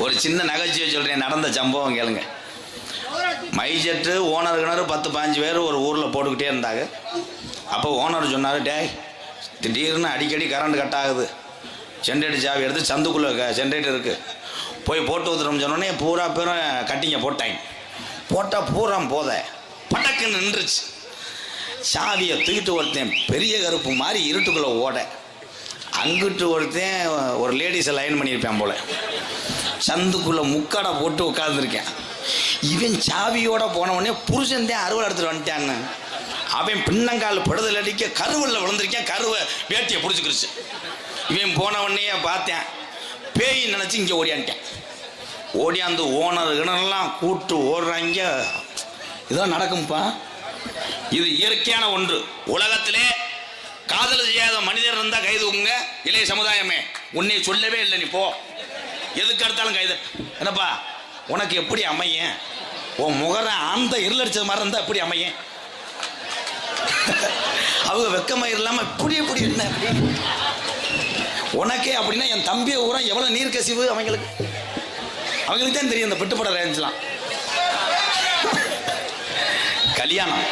ஒரு சின்ன நகைச்சுவை சொல்கிறேன், நடந்த சம்பவம் கேளுங்க. மைஜெட்டு ஓனர் 10-15 பேர் ஒரு ஊரில் போட்டுக்கிட்டே இருந்தாங்க. அப்போ ஓனர் சொன்னார், டேய் திடீர்னு அடிக்கடி கரண்ட் கட் ஆகுது, ஜென்ரேட்டர் சாவி எடுத்து சந்துக்குள்ளே ஜென்ரேட்டர் இருக்குது, போய் போட்டு ஊற்றுறோம்னு சொன்னோடனே பூரா பேரும் கட்டிங்க போட்டாங்க. போட்டால் பூரா போத பட்டக்குன்னு நின்றுச்சு. சாவியை தூக்கிட்டு ஒருத்தன் பெரிய கருப்பு மாதிரி இருட்டுக்குள்ளே ஓட, அங்கிட்டு ஒருத்தன் ஒரு லேடிஸை லைன் பண்ணியிருப்பேன் போல், சந்துக்குள்ளே முக்கடை போட்டு உட்காந்துருக்கேன். இவன் சாவியோட போனவொடனே புருஷன் தான் அறுவலை எடுத்துகிட்டு வந்துட்டான்னு அவன் பின்னங்கால் படுதல் அடிக்க கருவலில் விழுந்திருக்கேன். கருவை வேட்டியை பிடிச்சிக்கிருச்சு. இவன் போனவொடனே பார்த்தேன், பேய் நினச்சி இங்கே ஓடியான்ட்டேன். ஓடியாந்து ஓனர் கிணறுலாம் கூட்டு ஓடுறாங்க. இதெல்லாம் நடக்கும்ப்பா, இது இயற்கையான ஒன்று. உலகத்திலே காதல் செய்யாத மனிதர் இருந்தால் கைதுங்க. இளைய சமுதாயமே, உன்னை சொல்லவே இல்லை, நீ போ, எதுக்கு எடுத்தாலும் கைது. என்னப்பா உனக்கு எப்படி அமையன்? உன் முகரை அந்த இருள் அடிச்சது மாதிரி இருந்தால் எப்படி அமையன்? அவங்க வெக்கமாக இல்லாமல் இப்படி என்ன உனக்கே அப்படின்னா என் தம்பியை ஊரா எவ்வளோ நீர் கசிவு அவங்களுக்கு தான் தெரியும். இந்த பெட்டுப்பட ரேஞ்சலாம் கல்யாணம்